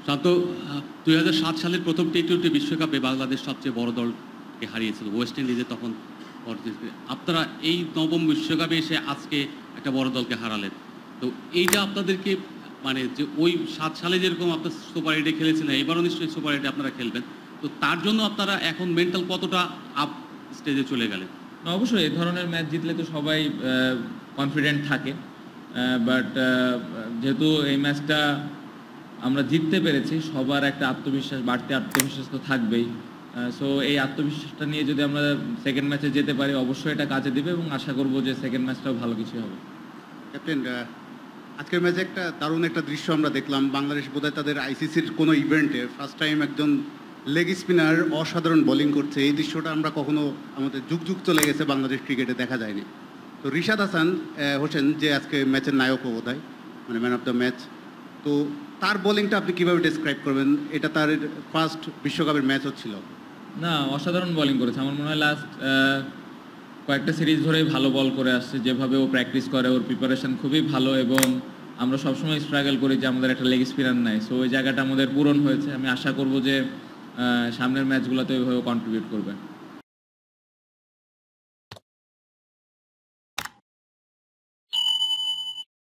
শান্ত, ২০০৭ সালের প্রথম টি-টোয়েন্টি বিশ্বকাপে বাংলাদেশ সবচেয়ে বড় দলকে হারিয়েছিল, ওয়েস্ট ইন্ডিজে তখন। আপনারা এই নবম বিশ্বকাপে এসে আজকে একটা বড় দলকে হারালেন, তো এইটা আপনাদেরকে মানে যে ওই ৭ সালে যেরকম আপনার সুপার এইটে খেলেছিলেন, এবারও নিশ্চয়ই সুপার এইটে আপনারা খেলবেন, তো তার জন্য আপনারা এখন মেন্টাল কতটা আপ স্টেজে চলে গেলেন? অবশ্যই এই ধরনের ম্যাচ জিতলে তো সবাই কনফিডেন্ট থাকে, বাট যেহেতু এই ম্যাচটা আমরা জিততে পেরেছি, সবার একটা আত্মবিশ্বাস, বাড়তি আত্মবিশ্বাস তো থাকবেই। সো এই আত্মবিশ্বাসটা নিয়ে যদি আমরা সেকেন্ড ম্যাচে যেতে পারি, অবশ্যই এটা কাজে দিবে এবং আশা করব যে সেকেন্ড ম্যাচটাও ভালো কিছু হবে। ক্যাপ্টেন, আজকের ম্যাচে একটা দারুণ একটা দৃশ্য আমরা দেখলাম। বাংলাদেশ বোধহয় তাদের আইসিসির কোনো ইভেন্টে ফার্স্ট টাইম একজন লেগ স্পিনার অসাধারণ বোলিং করছে। এই দৃশ্যটা আমরা কখনো আমাদের যুগ চলে গেছে বাংলাদেশ ক্রিকেটে দেখা যায়নি। তো রিশাদ হাসান হোসেন, যে আজকে ম্যাচের নায়কও বোধহয়, মানে ম্যান অফ দ্য ম্যাচ, তো তার বোলিংটা আপনি কীভাবে ডেসক্রাইব করবেন? এটা তার ফার্স্ট বিশ্বকাপের ম্যাচ হচ্ছিল। না, অসাধারণ বোলিং করেছে। আমার মনে হয় লাস্ট কয়েকটা সিরিজ ধরেই ভালো বল করে আসছে। যেভাবে ও প্র্যাকটিস করে, ওর প্রিপারেশন খুবই ভালো এবং আমরা সবসময় স্ট্রাগল করি যে আমাদের একটা লেগ স্পিনার নাই। সো ওই জায়গাটা আমাদের পূরণ হয়েছে। আমি আশা করব যে সামনের ম্যাচগুলোতে ওইভাবে কন্ট্রিবিউট করবে।